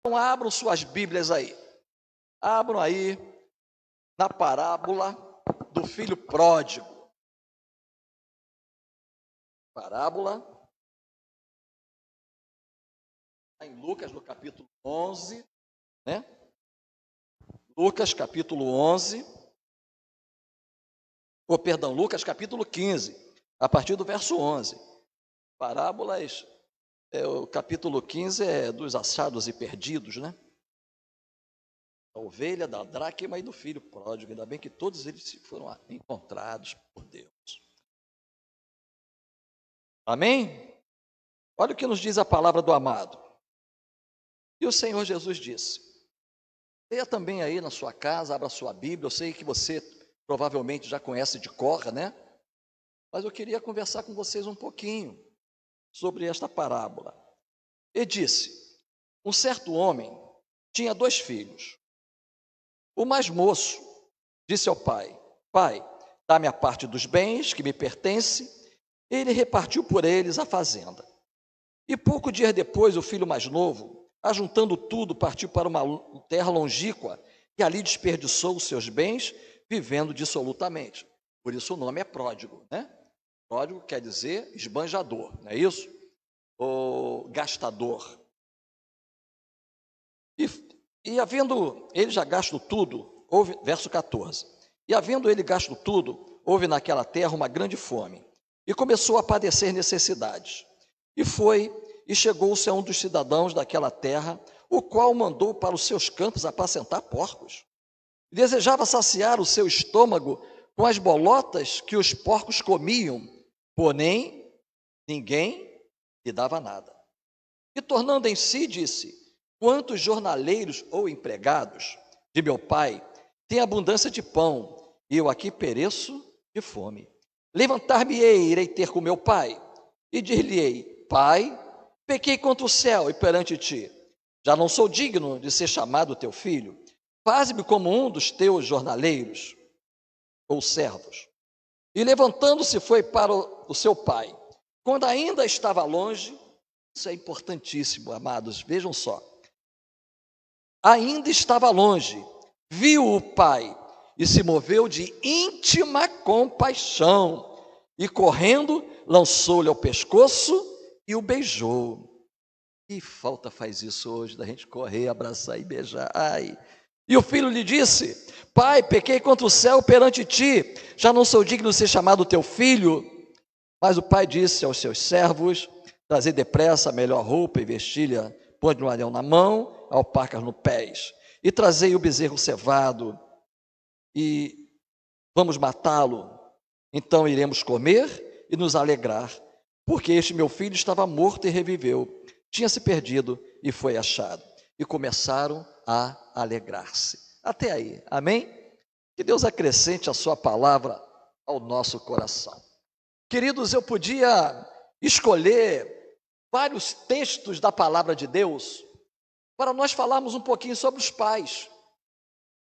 Então, abram suas Bíblias aí. Abram aí na parábola do filho pródigo. Parábola em Lucas, no capítulo 11, né? Lucas, capítulo 11. Lucas, capítulo 15, a partir do verso 11. Parábolas, o capítulo 15 é dos achados e perdidos, né? A ovelha, da dracma e do filho pródigo. Ainda bem que todos eles foram encontrados por Deus. Amém? Olha o que nos diz a palavra do amado. E o Senhor Jesus disse: leia também aí na sua casa, abra sua Bíblia. Eu sei que você provavelmente já conhece de cor, né? Mas eu queria conversar com vocês um pouquinho sobre esta parábola. E disse: um certo homem tinha 2 filhos. O mais moço disse ao pai: pai, dá-me a parte dos bens que me pertence. Ele repartiu por eles a fazenda. E pouco dias depois, o filho mais novo, ajuntando tudo, partiu para uma terra longínqua e ali desperdiçou os seus bens, vivendo dissolutamente. Por isso o nome é pródigo, né? Pródigo quer dizer esbanjador, não é isso? Ou gastador. E havendo ele já gasto tudo, verso 14, e havendo ele gasto tudo, houve naquela terra uma grande fome, e começou a padecer necessidades. E foi, e chegou-se a um dos cidadãos daquela terra, o qual mandou para os seus campos apacentar porcos. Desejava saciar o seu estômago com as bolotas que os porcos comiam, porém ninguém lhe dava nada. E tornando em si, disse: quantos jornaleiros ou empregados de meu pai têm abundância de pão, e eu aqui pereço de fome. Levantar-me-ei, irei ter com meu pai, e dir-lhe-ei: pai, pequei contra o céu e perante ti. Já não sou digno de ser chamado teu filho. Faze-me como um dos teus jornaleiros ou servos. E levantando-se foi para o seu pai. Quando ainda estava longe, isso é importantíssimo, amados, vejam só. Ainda estava longe, viu o pai e se moveu de íntima compaixão, e correndo, lançou-lhe ao pescoço e o beijou. Que falta faz isso hoje, da gente correr, abraçar e beijar. Ai. E o filho lhe disse: pai, pequei contra o céu perante ti, já não sou digno de ser chamado teu filho. Mas o pai disse aos seus servos: trazei depressa a melhor roupa e vestilha, põe-lhe um anel na mão, alparcas nos pés, e trazei o bezerro cevado, e vamos matá-lo. Então iremos comer e nos alegrar, porque este meu filho estava morto e reviveu, tinha se perdido e foi achado. E começaram a alegrar-se. Até aí, amém? Que Deus acrescente a sua palavra ao nosso coração. Queridos, eu podia escolher vários textos da palavra de Deus para nós falarmos um pouquinho sobre os pais.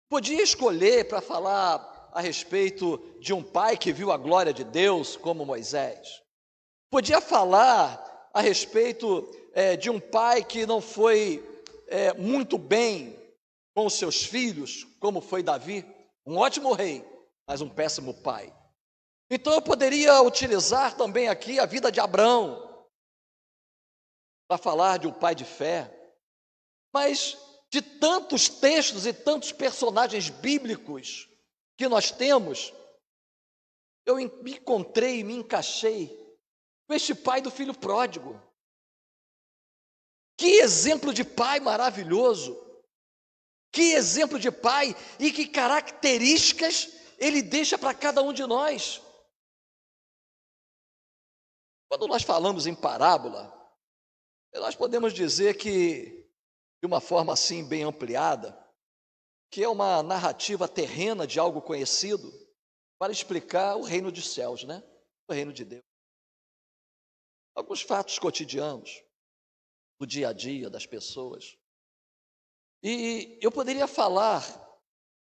Podia escolher para falar a respeito de um pai que viu a glória de Deus, como Moisés. Podia falar a respeito de um pai que não foi muito bem com os seus filhos, como foi Davi, um ótimo rei, mas um péssimo pai. Então eu poderia utilizar também aqui a vida de Abraão, para falar de um pai de fé, mas de tantos textos e tantos personagens bíblicos que nós temos, eu me encontrei, me encaixei com este pai do filho pródigo. Que exemplo de pai maravilhoso! Que exemplo de pai e que características ele deixa para cada um de nós. Quando nós falamos em parábola, nós podemos dizer que, de uma forma assim bem ampliada, que é uma narrativa terrena de algo conhecido para explicar o reino dos céus, né? O reino de Deus. Alguns fatos cotidianos do dia a dia das pessoas. E eu poderia falar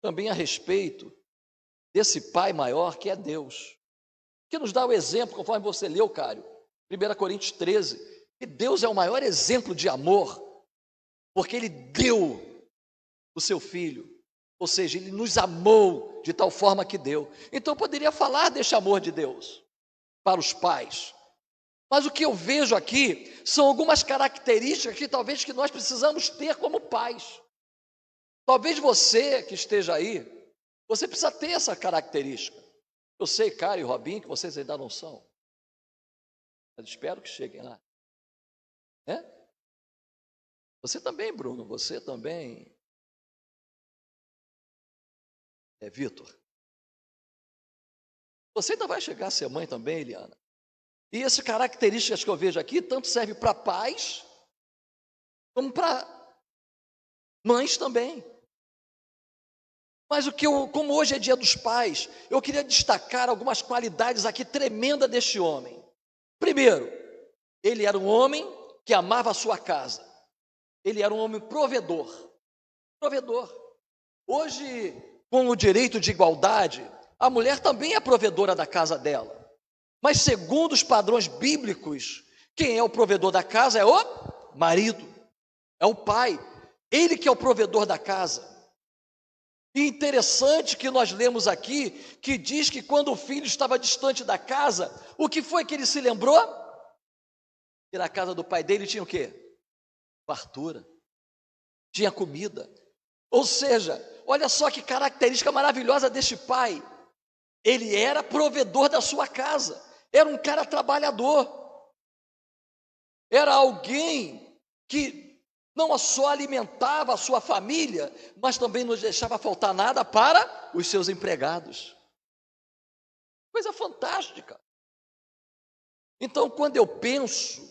também a respeito desse pai maior que é Deus, que nos dá o exemplo, conforme você leu, Cário, 1 Coríntios 13, que Deus é o maior exemplo de amor. porque ele deu o seu filho, ou seja, ele nos amou de tal forma que deu. Então eu poderia falar deste amor de Deus para os pais, mas o que eu vejo aqui são algumas características que talvez que nós precisamos ter como pais. Talvez você que esteja aí, você precisa ter essa característica. Eu sei, Cara e Robinho, que vocês ainda não são, mas espero que cheguem lá, né? Você também, Bruno, você também, Vitor. Você ainda vai chegar a ser mãe também, Eliana. E essas características que eu vejo aqui, tanto serve para pais, como para mães também. Mas como hoje é dia dos pais, eu queria destacar algumas qualidades aqui tremendas deste homem. Primeiro, ele era um homem que amava a sua casa. Ele era um homem provedor. Provedor. Hoje, com o direito de igualdade, a mulher também é provedora da casa dela. Mas segundo os padrões bíblicos, quem é o provedor da casa é o marido, é o pai. Ele que é o provedor da casa. E interessante que nós lemos aqui, que diz que quando o filho estava distante da casa, o que foi que ele se lembrou? Que na casa do pai dele tinha o quê? Fartura, tinha comida. Ou seja, olha só que característica maravilhosa deste pai. Ele era provedor da sua casa, era um cara trabalhador, era alguém que não só alimentava a sua família, mas também não deixava faltar nada para os seus empregados. Coisa fantástica. Então, quando eu penso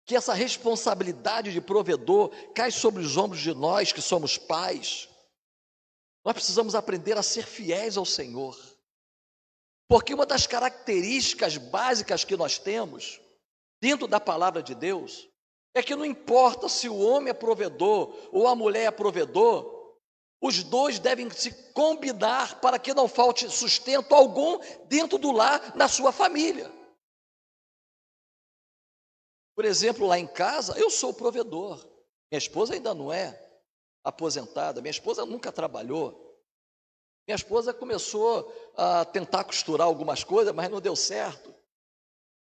que essa responsabilidade de provedor cai sobre os ombros de nós que somos pais, nós precisamos aprender a ser fiéis ao Senhor. Porque uma das características básicas que nós temos dentro da palavra de Deus é que não importa se o homem é provedor ou a mulher é provedor, os dois devem se combinar para que não falte sustento algum dentro do lar, na sua família. Por exemplo, lá em casa, eu sou o provedor. Minha esposa ainda não é aposentada, minha esposa nunca trabalhou. Minha esposa começou a tentar costurar algumas coisas, mas não deu certo,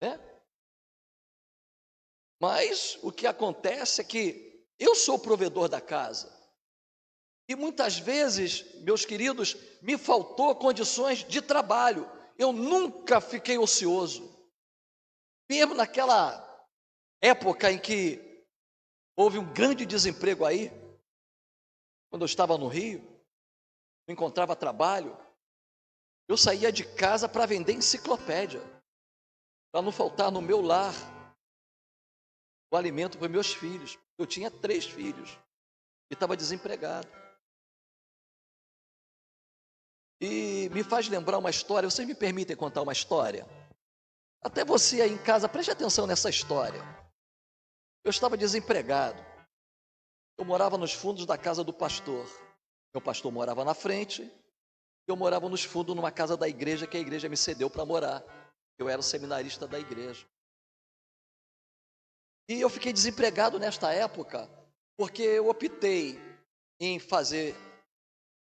né? Mas o que acontece é que eu sou o provedor da casa. E muitas vezes, meus queridos, me faltou condições de trabalho. Eu nunca fiquei ocioso. Mesmo naquela época em que houve um grande desemprego aí, quando eu estava no Rio, não encontrava trabalho, eu saía de casa para vender enciclopédia, para não faltar no meu lar o alimento para meus filhos. Eu tinha 3 filhos e estava desempregado. E me faz lembrar uma história. Vocês me permitem contar uma história? Até você aí em casa, preste atenção nessa história. Eu estava desempregado. Eu morava nos fundos da casa do pastor. Meu pastor morava na frente. Eu morava nos fundos numa casa da igreja que a igreja me cedeu para morar. Eu era o seminarista da igreja. E eu fiquei desempregado nesta época, porque eu optei em fazer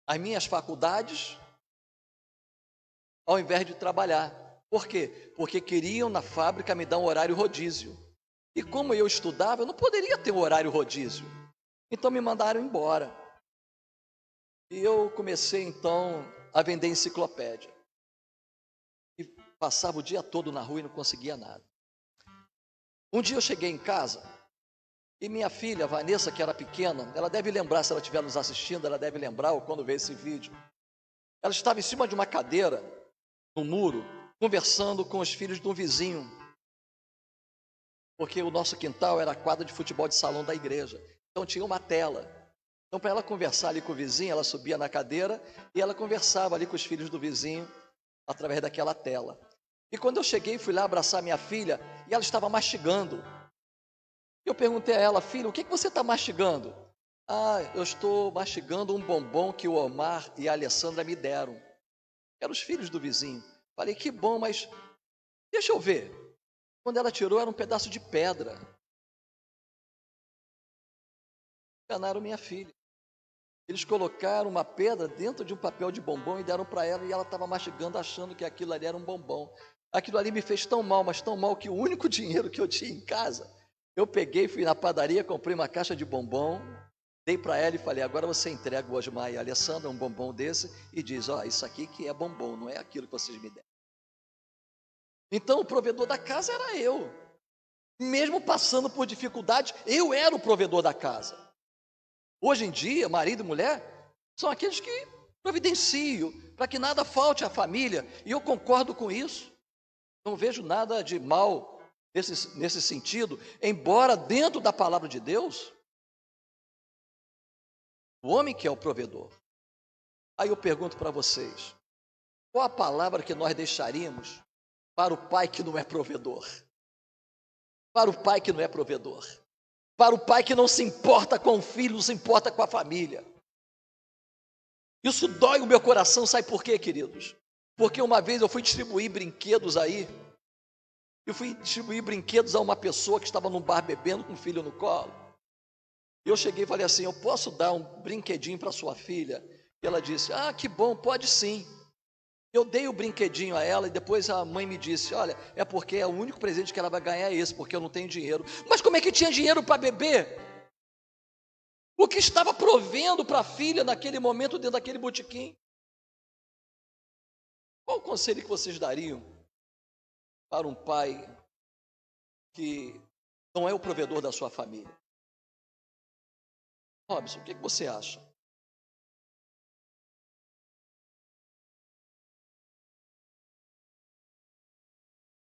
as minhas faculdades ao invés de trabalhar. Por quê? Porque queriam na fábrica me dar um horário rodízio. E como eu estudava, eu não poderia ter um horário rodízio. Então me mandaram embora. E eu comecei então a vender enciclopédia. E passava o dia todo na rua e não conseguia nada. Um dia eu cheguei em casa e minha filha, Vanessa, que era pequena, ela deve lembrar, se ela estiver nos assistindo, ela deve lembrar, ou quando ver esse vídeo. Ela estava em cima de uma cadeira, no muro, conversando com os filhos de um vizinho, porque o nosso quintal era a quadra de futebol de salão da igreja, então tinha uma tela. Então, para ela conversar ali com o vizinho, ela subia na cadeira e ela conversava ali com os filhos do vizinho, através daquela tela. E quando eu cheguei, fui lá abraçar minha filha, e ela estava mastigando. Eu perguntei a ela: filha, o que você está mastigando? Ah, eu estou mastigando um bombom que o Omar e a Alessandra me deram. Eram os filhos do vizinho. Falei: que bom, mas deixa eu ver. Quando ela tirou, era um pedaço de pedra. Enganaram minha filha. Eles colocaram uma pedra dentro de um papel de bombom e deram para ela, e ela estava mastigando, achando que aquilo ali era um bombom. Aquilo ali me fez tão mal, mas tão mal, que o único dinheiro que eu tinha em casa, eu peguei, fui na padaria, comprei uma caixa de bombom, dei para ela e falei: agora você entrega o Osmar e a Alessandra um bombom desse e diz: ó, isso aqui que é bombom, não é aquilo que vocês me deram. Então o provedor da casa era eu. Mesmo passando por dificuldade, eu era o provedor da casa. Hoje em dia, marido e mulher são aqueles que providenciam para que nada falte à família, e eu concordo com isso. Não vejo nada de mal nesse sentido, embora dentro da palavra de Deus, o homem que é o provedor. Aí eu pergunto para vocês, qual a palavra que nós deixaríamos para o pai que não é provedor? Para o pai que não é provedor, para o pai que não se importa com o filho, não se importa com a família. Isso dói o meu coração, sabe por quê, queridos? Porque uma vez eu fui distribuir brinquedos aí, a uma pessoa que estava num bar bebendo com o filho no colo. Eu cheguei e falei assim: eu posso dar um brinquedinho para sua filha? E ela disse: ah, que bom, pode sim. Eu dei o brinquedinho a ela e depois a mãe me disse: olha, é porque é o único presente que ela vai ganhar, é esse, porque eu não tenho dinheiro. Mas como é que tinha dinheiro para beber? O que estava provendo para a filha naquele momento dentro daquele botequim? Qual o conselho que vocês dariam para um pai que não é o provedor da sua família? Robson, o que você acha?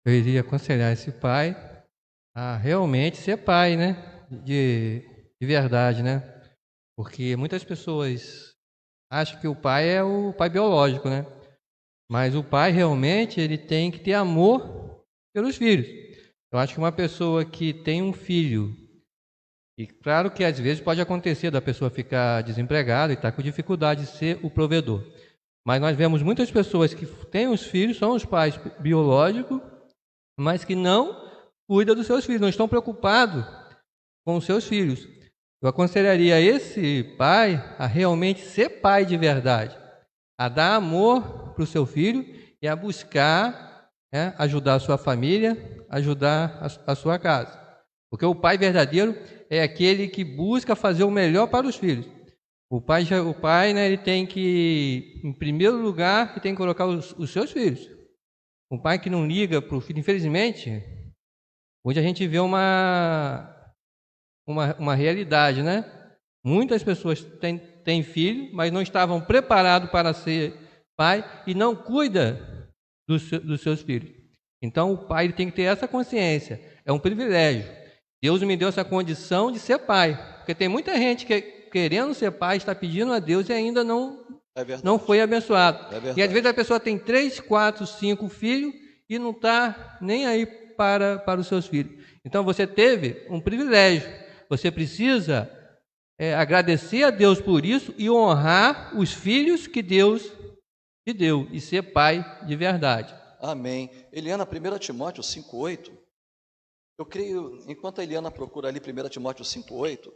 Eu iria aconselhar esse pai a realmente ser pai, né? De verdade, né? Porque muitas pessoas acham que o pai é o pai biológico, né? Mas o pai realmente ele tem que ter amor pelos filhos. Eu acho que uma pessoa que tem um filho, e claro que às vezes pode acontecer da pessoa ficar desempregada e estar com dificuldade de ser o provedor. Mas nós vemos muitas pessoas que têm os filhos, são os pais biológicos, mas que não cuidam dos seus filhos, não estão preocupados com os seus filhos. Eu aconselharia esse pai a realmente ser pai de verdade, a dar amor para o seu filho e a buscar ajudar a sua família, ajudar a sua casa. Porque o pai verdadeiro é aquele que busca fazer o melhor para os filhos. O pai, né, ele tem que, em primeiro lugar, ele tem que colocar os seus filhos. Um pai que não liga para o filho, infelizmente, hoje a gente vê uma realidade, né? Muitas pessoas têm filho, mas não estavam preparados para ser pai e não cuida dos seus filhos. Então o pai tem que ter essa consciência, é um privilégio. Deus me deu essa condição de ser pai, porque tem muita gente que querendo ser pai, está pedindo a Deus e ainda não foi abençoado. E às vezes a pessoa tem 3, 4, 5 filhos e não está nem aí para os seus filhos. Então você teve um privilégio. Você precisa agradecer a Deus por isso e honrar os filhos que Deus te deu e ser pai de verdade. Amém. Eliana, 1 Timóteo 5,8. Eu creio, enquanto a Eliana procura ali 1 Timóteo 5,8,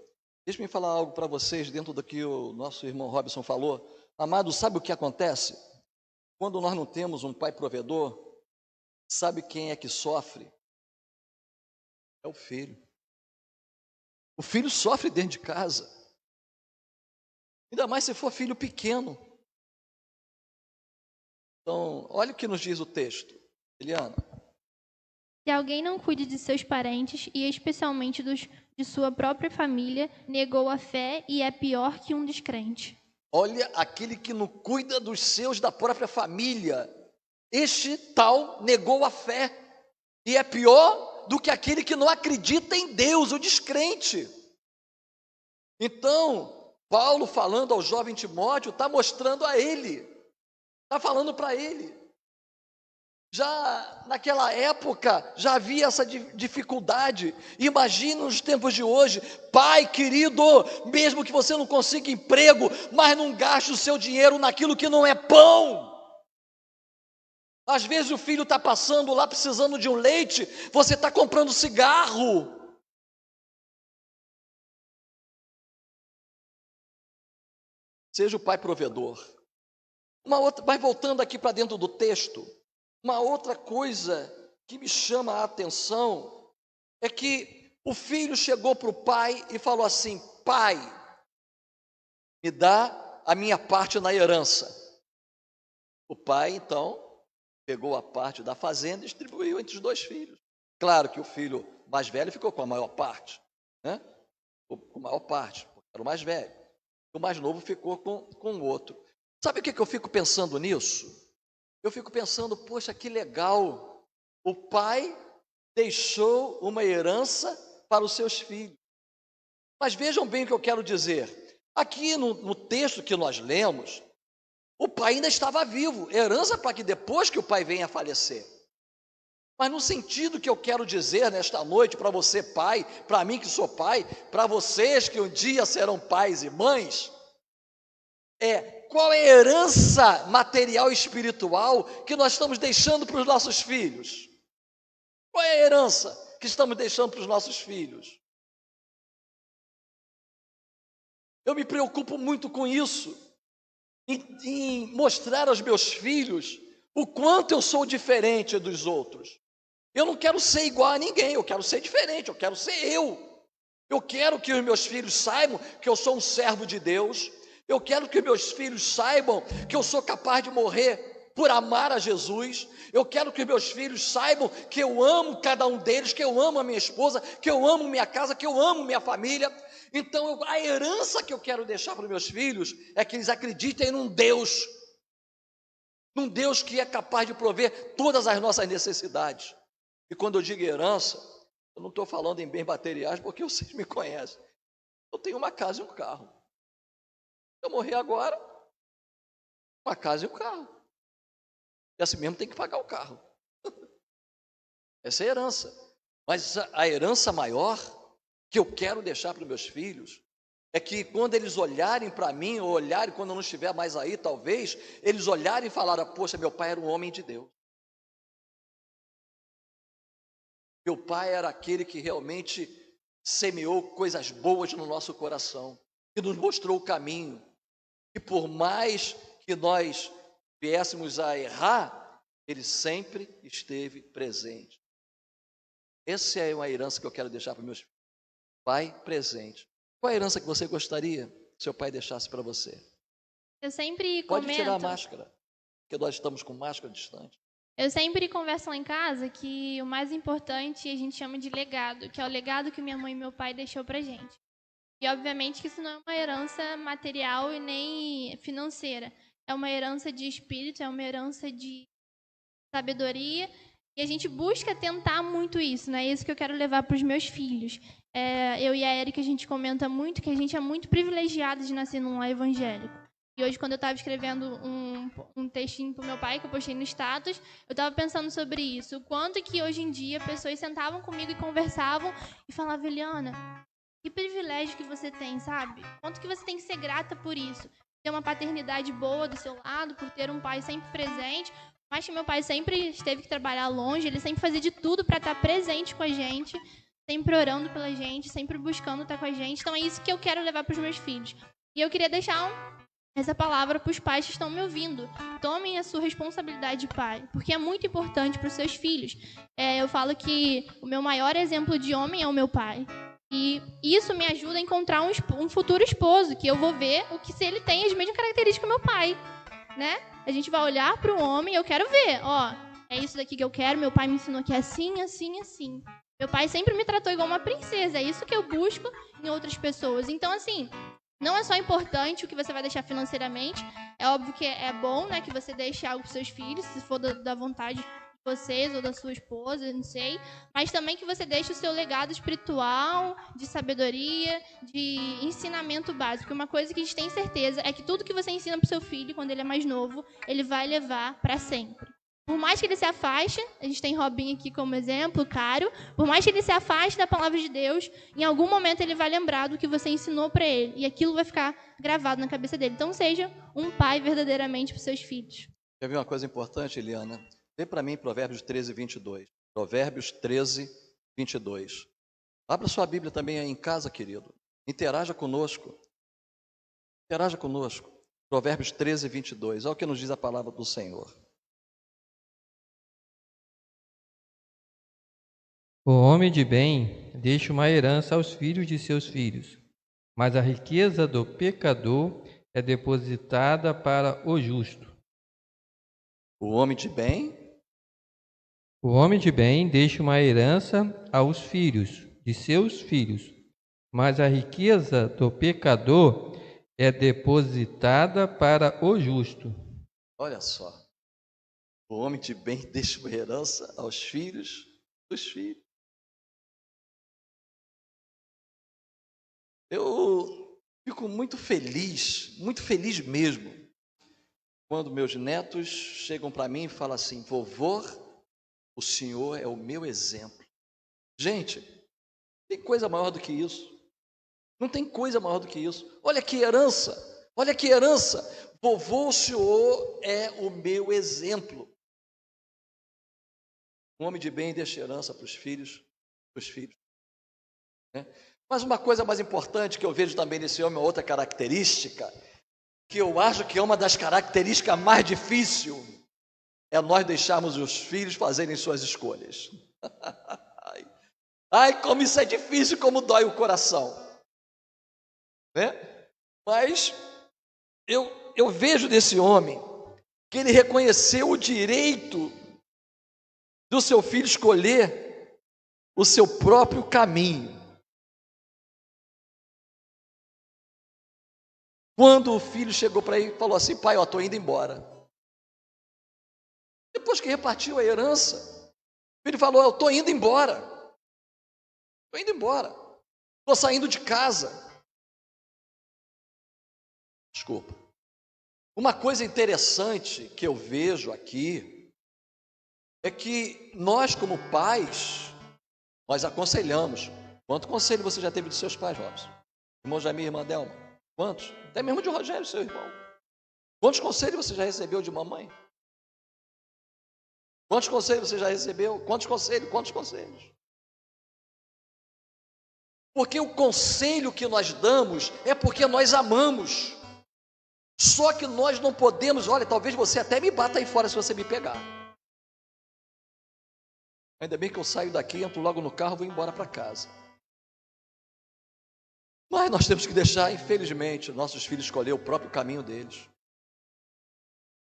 deixe-me falar algo para vocês dentro do que o nosso irmão Robson falou. Amado, sabe o que acontece? Quando nós não temos um pai provedor, sabe quem é que sofre? É o filho. O filho sofre dentro de casa. Ainda mais se for filho pequeno. Então, olha o que nos diz o texto. Eliana. Se alguém não cuide de seus parentes, e especialmente dos de sua própria família, negou a fé e é pior que um descrente. Olha, aquele que não cuida dos seus da própria família, este tal negou a fé, e é pior do que aquele que não acredita em Deus, o descrente. Então, Paulo falando ao jovem Timóteo, está mostrando a ele, está falando para ele. Já naquela época, já havia essa dificuldade. Imagina nos tempos de hoje, pai querido, mesmo que você não consiga emprego, mas não gaste o seu dinheiro naquilo que não é pão. Às vezes o filho está passando lá precisando de um leite, você está comprando cigarro. seja o pai provedor. Mas voltando aqui para dentro do texto, uma outra coisa que me chama a atenção é que o filho chegou para o pai e falou assim: pai, me dá a minha parte na herança. O pai, então, pegou a parte da fazenda e distribuiu entre os dois filhos. Claro que o filho mais velho ficou com a maior parte, né? Com a maior parte, porque era o mais velho. O mais novo ficou com o outro. Sabe o que eu fico pensando nisso? Eu fico pensando, poxa, que legal. O pai deixou uma herança para os seus filhos. Mas vejam bem o que eu quero dizer. Aqui no texto que nós lemos, o pai ainda estava vivo. Herança para que depois que o pai venha a falecer. Mas no sentido que eu quero dizer nesta noite para você pai, para mim que sou pai, para vocês que um dia serão pais e mães, qual é a herança material e espiritual que nós estamos deixando para os nossos filhos? Qual é a herança que estamos deixando para os nossos filhos? Eu me preocupo muito com isso, em mostrar aos meus filhos o quanto eu sou diferente dos outros. Eu não quero ser igual a ninguém, eu quero ser diferente, eu quero ser eu. Eu quero que os meus filhos saibam que eu sou um servo de Deus. Eu quero que meus filhos saibam que eu sou capaz de morrer por amar a Jesus. Eu quero que meus filhos saibam que eu amo cada um deles, que eu amo a minha esposa, que eu amo minha casa, que eu amo minha família. Então, a herança que eu quero deixar para os meus filhos é que eles acreditem num Deus que é capaz de prover todas as nossas necessidades. E quando eu digo herança, eu não estou falando em bens materiais, porque vocês me conhecem. Eu tenho uma casa e um carro. Se eu morrer agora, uma casa e um carro. E assim mesmo tem que pagar o carro. Essa é a herança. Mas a herança maior que eu quero deixar para os meus filhos é que quando eles olharem para mim, ou olharem quando eu não estiver mais aí, talvez, eles olharem e falarem: poxa, meu pai era um homem de Deus. Meu pai era aquele que realmente semeou coisas boas no nosso coração, que nos mostrou o caminho. E por mais que nós viéssemos a errar, ele sempre esteve presente. Essa é uma herança que eu quero deixar para meus filhos. Pai presente. Qual a herança que você gostaria que seu pai deixasse para você? Eu sempre Pode comento. tirar a máscara, porque nós estamos com máscara distante. Eu sempre converso lá em casa que o mais importante a gente chama de legado, que é o legado que minha mãe e meu pai deixou pra gente. E obviamente que isso não é uma herança material e nem financeira. É uma herança de espírito, é uma herança de sabedoria. E a gente busca tentar muito isso, né? É isso que eu quero levar para os meus filhos. Eu e a Erika, a gente comenta muito que a gente é muito privilegiado de nascer num lar evangélico. E hoje, quando eu estava escrevendo um textinho para o meu pai, que eu postei no status, eu estava pensando sobre isso. O quanto que hoje em dia pessoas sentavam comigo e conversavam e falavam: Eliana, que privilégio que você tem, sabe? Quanto que você tem que ser grata por isso. Ter uma paternidade boa do seu lado, por ter um pai sempre presente. Mas que meu pai sempre teve que trabalhar longe, ele sempre fazia de tudo para estar presente com a gente, sempre orando pela gente, sempre buscando estar com a gente. Então é isso que eu quero levar para os meus filhos. E eu queria deixar essa palavra para os pais que estão me ouvindo. Tomem a sua responsabilidade de pai, porque é muito importante para os seus filhos. Eu falo que o meu maior exemplo de homem é o meu pai. E isso me ajuda a encontrar um futuro esposo, que eu vou ver se ele tem as mesmas características que o meu pai, né? A gente vai olhar para o homem e eu quero ver, é isso daqui que eu quero, meu pai me ensinou que é assim, assim, assim. Meu pai sempre me tratou igual uma princesa, é isso que eu busco em outras pessoas. Então, assim, não é só importante o que você vai deixar financeiramente, é óbvio que é bom, né, que você deixe algo para seus filhos, se for da vontade de vocês ou da sua esposa, não sei, mas também que você deixe o seu legado espiritual, de sabedoria, de ensinamento básico. Uma coisa que a gente tem certeza é que tudo que você ensina para o seu filho, quando ele é mais novo, ele vai levar para sempre. Por mais que ele se afaste, a gente tem Robinho aqui como exemplo, Caro, por mais que ele se afaste da palavra de Deus, em algum momento ele vai lembrar do que você ensinou para ele, e aquilo vai ficar gravado na cabeça dele. Então seja um pai verdadeiramente para os seus filhos. Quer ver uma coisa importante, Eliana? Vê para mim Provérbios 13, 22. Provérbios 13, 22. Abra sua Bíblia também aí em casa, querido. Interaja conosco. Interaja conosco. Provérbios 13, 22. Olha o que nos diz a palavra do Senhor. O homem de bem deixa uma herança aos filhos de seus filhos, mas a riqueza do pecador é depositada para o justo. O homem de bem O homem de bem deixa uma herança aos filhos de seus filhos, mas a riqueza do pecador é depositada para o justo. Olha só, o homem de bem deixa uma herança aos filhos dos filhos. Eu fico muito feliz mesmo, quando meus netos chegam para mim e falam assim: vovô, o senhor é o meu exemplo. Gente, tem coisa maior do que isso. Não tem coisa maior do que isso. Olha que herança, olha que herança. Vovô, o senhor é o meu exemplo. Um homem de bem deixa herança para os filhos, né? Mas uma coisa mais importante que eu vejo também nesse homem, outra característica, que eu acho que é uma das características mais difíceis, é nós deixarmos os filhos fazerem suas escolhas. Ai, como isso é difícil, como dói o coração, né? Mas eu vejo desse homem que ele reconheceu o direito do seu filho escolher o seu próprio caminho. Quando o filho chegou para ele e falou assim: pai, eu estou indo embora. Depois que repartiu a herança, o filho falou: eu estou indo embora. Estou indo embora. Estou saindo de casa. Desculpa. Uma coisa interessante que eu vejo aqui é que nós, como pais, nós aconselhamos. Quanto conselho você já teve dos seus pais, Robson? Irmão Jamir, irmã Delma? Quantos? Até mesmo de Rogério, seu irmão. Quantos conselhos você já recebeu de mamãe? Quantos conselhos você já recebeu? Quantos conselhos? Porque o conselho que nós damos é porque nós amamos. Só que nós não podemos, olha, talvez você até me bata aí fora se você me pegar. Ainda bem que eu saio daqui, entro logo no carro e vou embora para casa. Mas nós temos que deixar, infelizmente, nossos filhos escolher o próprio caminho deles.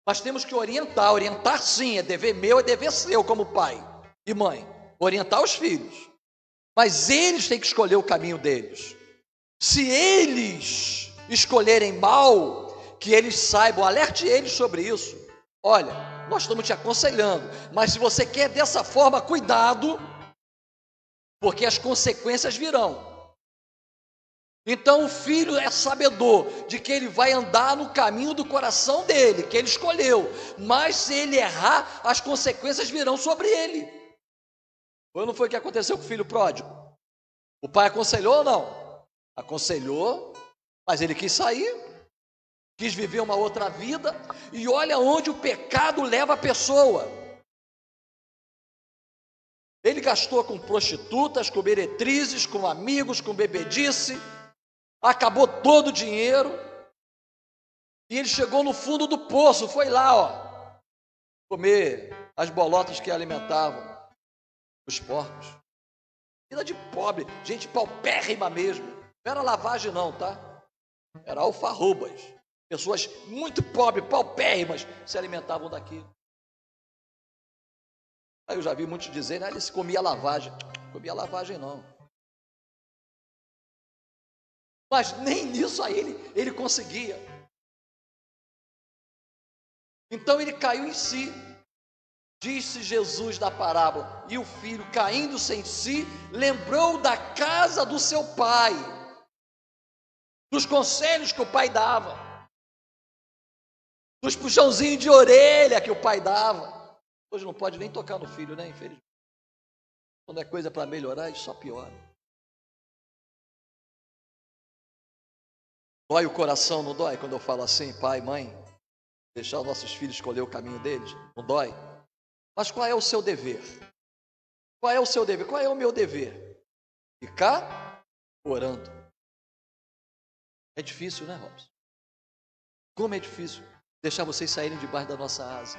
Mas temos que orientar sim, é dever meu, é dever seu como pai e mãe, orientar os filhos. Mas eles têm que escolher o caminho deles. Se eles escolherem mal, que eles saibam, alerte eles sobre isso. Olha, nós estamos te aconselhando, mas se você quer dessa forma, cuidado, porque as consequências virão. Então o filho é sabedor de que ele vai andar no caminho do coração dele, que ele escolheu, mas se ele errar, as consequências virão sobre ele. Ou não foi o que aconteceu com o filho pródigo? O pai aconselhou ou não? Aconselhou, mas ele quis sair, quis viver uma outra vida, e olha onde o pecado leva a pessoa. Ele gastou com prostitutas, com meretrizes, com amigos, com bebedice, acabou todo o dinheiro, e ele chegou no fundo do poço, foi lá, ó, comer as bolotas que alimentavam os porcos. Vida de pobre, gente paupérrima mesmo. Não era lavagem não, tá? Era alfarrobas. Pessoas muito pobres, paupérrimas, se alimentavam daquilo. Aí eu já vi muitos dizerem, ele se comia lavagem. Não comia lavagem não. Mas nem nisso aí ele conseguia. Então ele caiu em si. Disse Jesus da parábola, e o filho, caindo-se em si, lembrou da casa do seu pai, dos conselhos que o pai dava, dos puxãozinhos de orelha que o pai dava. Hoje não pode nem tocar no filho, né? Infelizmente. Quando é coisa para melhorar, isso só piora. Dói o coração, não dói? Quando eu falo assim, pai, mãe, deixar os nossos filhos escolher o caminho deles, não dói? Mas qual é o seu dever? Qual é o seu dever? Qual é o meu dever? Ficar orando. É difícil, né, Robson? Como é difícil deixar vocês saírem debaixo da nossa asa.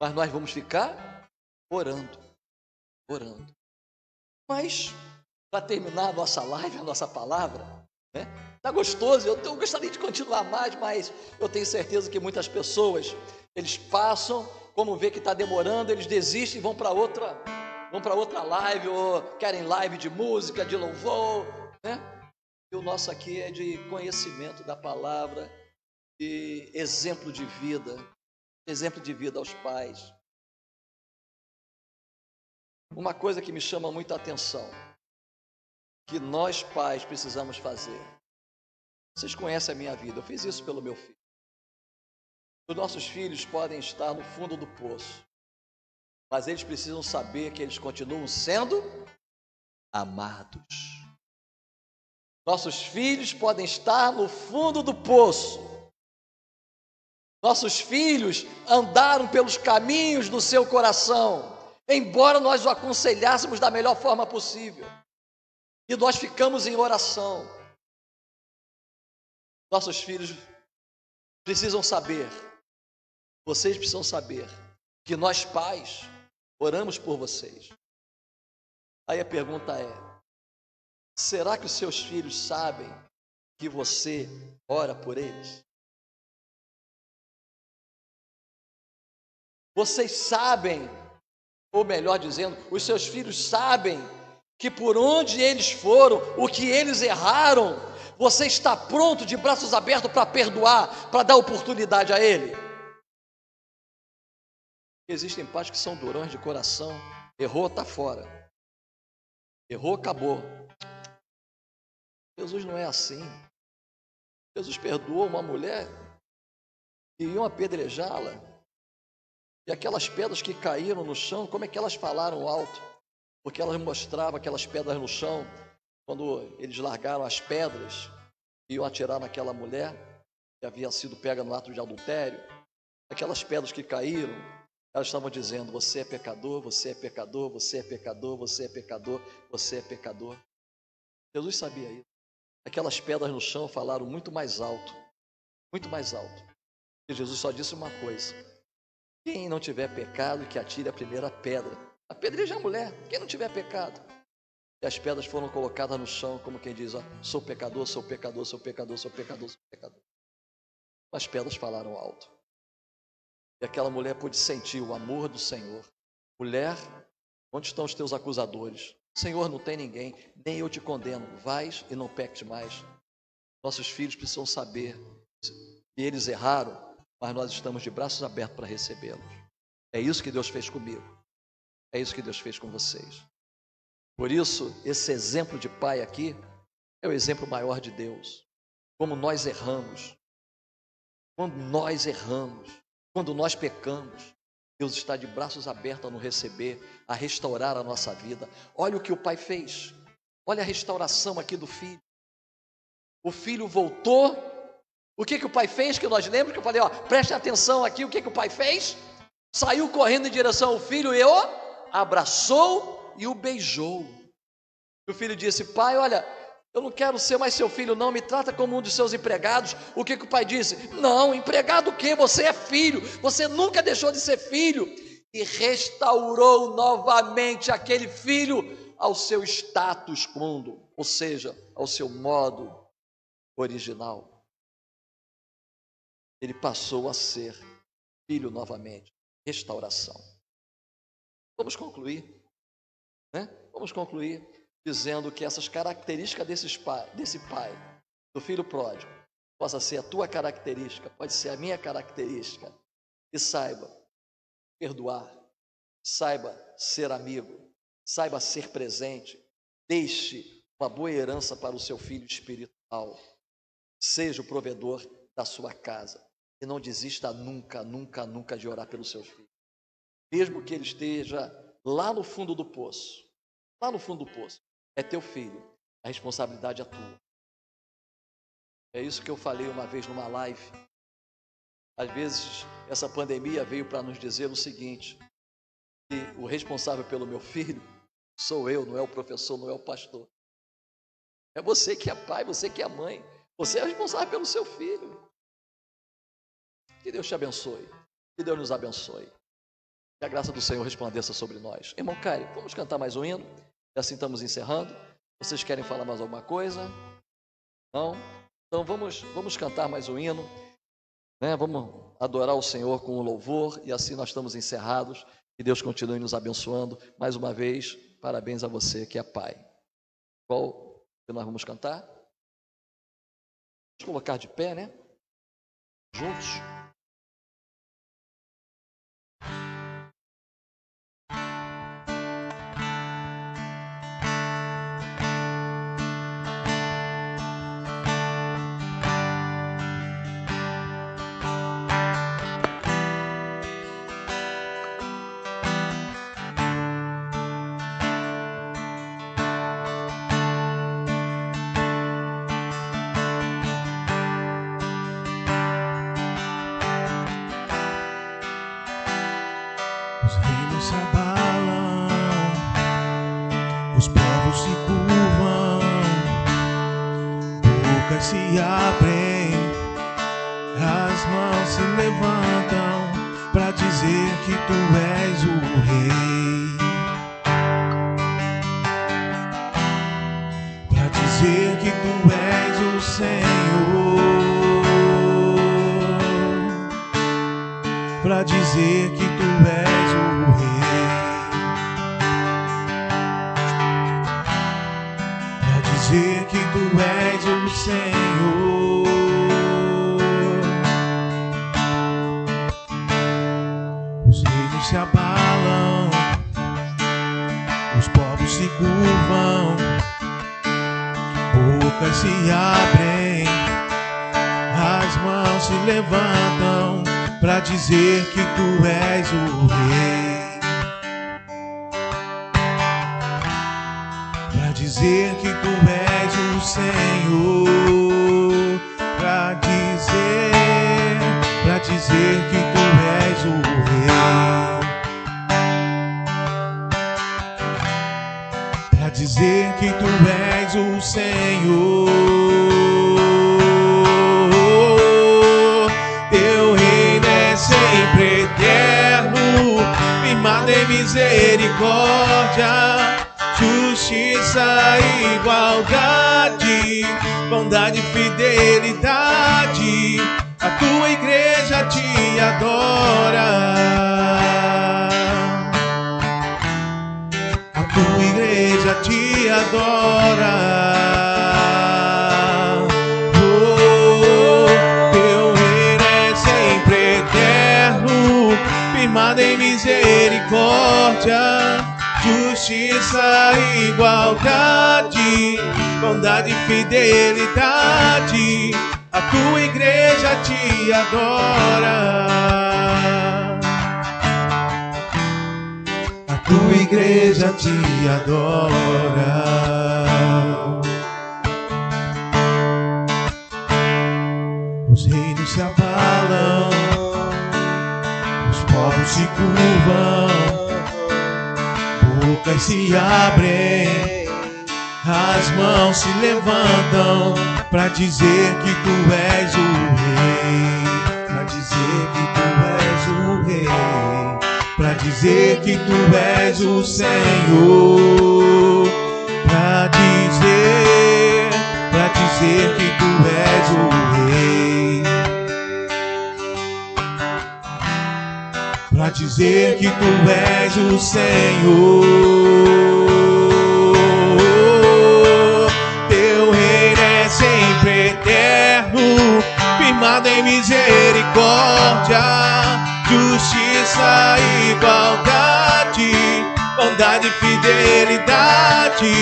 Mas nós vamos ficar orando, orando. Mas, para terminar a nossa live, a nossa palavra, né? Tá gostoso, eu gostaria de continuar mais, mas eu tenho certeza que muitas pessoas, eles passam, como vê que está demorando, eles desistem e vão para outra live, ou querem live de música, de louvor, né? E o nosso aqui é de conhecimento da palavra, de exemplo de vida aos pais. Uma coisa que me chama muita atenção, que nós pais precisamos fazer. Vocês conhecem a minha vida, eu fiz isso pelo meu filho. Os nossos filhos podem estar no fundo do poço, mas eles precisam saber que eles continuam sendo amados. Nossos filhos podem estar no fundo do poço. Nossos filhos andaram pelos caminhos do seu coração, embora nós o aconselhássemos da melhor forma possível. E nós ficamos em oração. Nossos filhos precisam saber, vocês precisam saber, que nós pais oramos por vocês. Aí a pergunta é: será que os seus filhos sabem que você ora por eles? Vocês sabem, ou melhor dizendo, os seus filhos sabem que por onde eles foram, o que eles erraram, você está pronto, de braços abertos, para perdoar, para dar oportunidade a ele? Existem pais que são durões de coração. Errou, está fora. Errou, acabou. Jesus não é assim. Jesus perdoou uma mulher que iam apedrejá-la, e aquelas pedras que caíram no chão, como é que elas falaram alto? Porque elas mostravam aquelas pedras no chão, quando eles largaram as pedras e iam atirar naquela mulher que havia sido pega no ato de adultério. Aquelas pedras que caíram, elas estavam dizendo: você é pecador, você é pecador, você é pecador, você é pecador, você é pecador. Jesus sabia isso. Aquelas pedras no chão falaram muito mais alto, muito mais alto. E Jesus só disse uma coisa: quem não tiver pecado, que atire a primeira pedra. Apedreja a mulher, quem não tiver pecado. E as pedras foram colocadas no chão, como quem diz: ó, sou pecador, sou pecador, sou pecador, sou pecador, sou pecador. As pedras falaram alto. E aquela mulher pôde sentir o amor do Senhor. Mulher, onde estão os teus acusadores? Senhor, não tem ninguém, nem eu te condeno. Vais e não peques mais. Nossos filhos precisam saber que eles erraram, mas nós estamos de braços abertos para recebê-los. É isso que Deus fez comigo. É isso que Deus fez com vocês. Por isso, esse exemplo de pai aqui é o exemplo maior de Deus. Como nós erramos. Quando nós erramos, quando nós pecamos, Deus está de braços abertos a nos receber, a restaurar a nossa vida. Olha o que o pai fez. Olha a restauração aqui do filho. O filho voltou. O que o pai fez? Que nós lembramos que eu falei, ó, preste atenção aqui, o que o pai fez? Saiu correndo em direção ao filho e o abraçou e o beijou. O filho disse: pai, olha, eu não quero ser mais seu filho não, me trata como um de seus empregados. O que o pai disse? Não, empregado o quê? Você é filho, você nunca deixou de ser filho. E restaurou novamente aquele filho ao seu status quo, ou seja, ao seu modo original. Ele passou a ser filho novamente. Restauração. Vamos concluir, né? Vamos concluir dizendo que essas características desse pai, do filho pródigo, possa ser a tua característica, pode ser a minha característica. E saiba perdoar, saiba ser amigo, saiba ser presente, deixe uma boa herança para o seu filho espiritual, seja o provedor da sua casa. E não desista nunca, nunca, nunca de orar pelos seus filhos. Mesmo que ele esteja lá no fundo do poço. Lá no fundo do poço. É teu filho. A responsabilidade é tua. É isso que eu falei uma vez numa live. Às vezes, essa pandemia veio para nos dizer o seguinte: que o responsável pelo meu filho sou eu, não é o professor, não é o pastor. É você que é pai, você que é mãe. Você é responsável pelo seu filho. Que Deus te abençoe. Que Deus nos abençoe. Que a graça do Senhor resplandeça sobre nós. Irmão Caio, vamos cantar mais um hino? E assim estamos encerrando. Vocês querem falar mais alguma coisa? Não? Então vamos cantar mais um hino, né? Vamos adorar o Senhor com o louvor e assim nós estamos encerrados. Que Deus continue nos abençoando. Mais uma vez, parabéns a você que é pai. Qual que nós vamos cantar? Vamos colocar de pé, né? Juntos. Os reinos se abalam, os povos se curvam, bocas se abrem, as mãos se levantam para dizer que tu és o rei, para dizer que tu és o Senhor, para dizer que tu és o rei, para dizer que tu és o Senhor. Os reinos se abalam, os povos se curvam, bocas se abrem, as mãos se levantam para dizer que tu és o rei, para dizer que tu és o Senhor, para dizer que tu és o rei, para dizer que tu és o Senhor. Teu reino é sempre eterno, firmado em misericórdia, justiça e igualdade, bondade e fidelidade. A tua igreja te adora, a tua igreja te adora. Firmado em misericórdia, justiça e igualdade, bondade e fidelidade. A tua igreja te adora, a tua igreja te adora. Os reinos se abalam, os povos se curvam, bocas se abrem, as mãos se levantam para dizer que tu és o rei, para dizer que tu és o rei, para dizer que tu és o Senhor, para dizer que tu és o rei, para dizer que tu és o Senhor. Teu reino é sempre eterno, firmado em misericórdia, justiça e igualdade, bondade e fidelidade.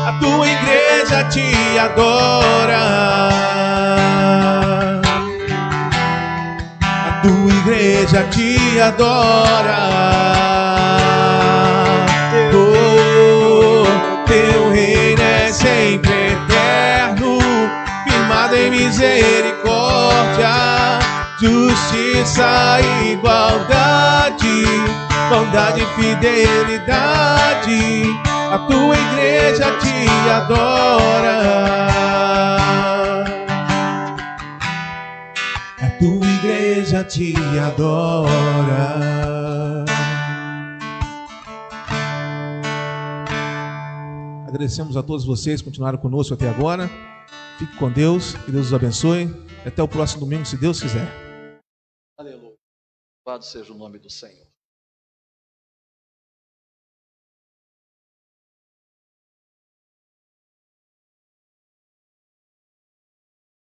A tua igreja te adora, a tua igreja te adora. Teu reino é sempre eterno, firmado em misericórdia, justiça e igualdade, bondade e fidelidade. A tua igreja te adora, a tua igreja te adora. Agradecemos a todos vocês que continuaram conosco até agora. Fique com Deus, que Deus os abençoe. Até o próximo domingo, se Deus quiser. Aleluia. Louvado seja o nome do Senhor.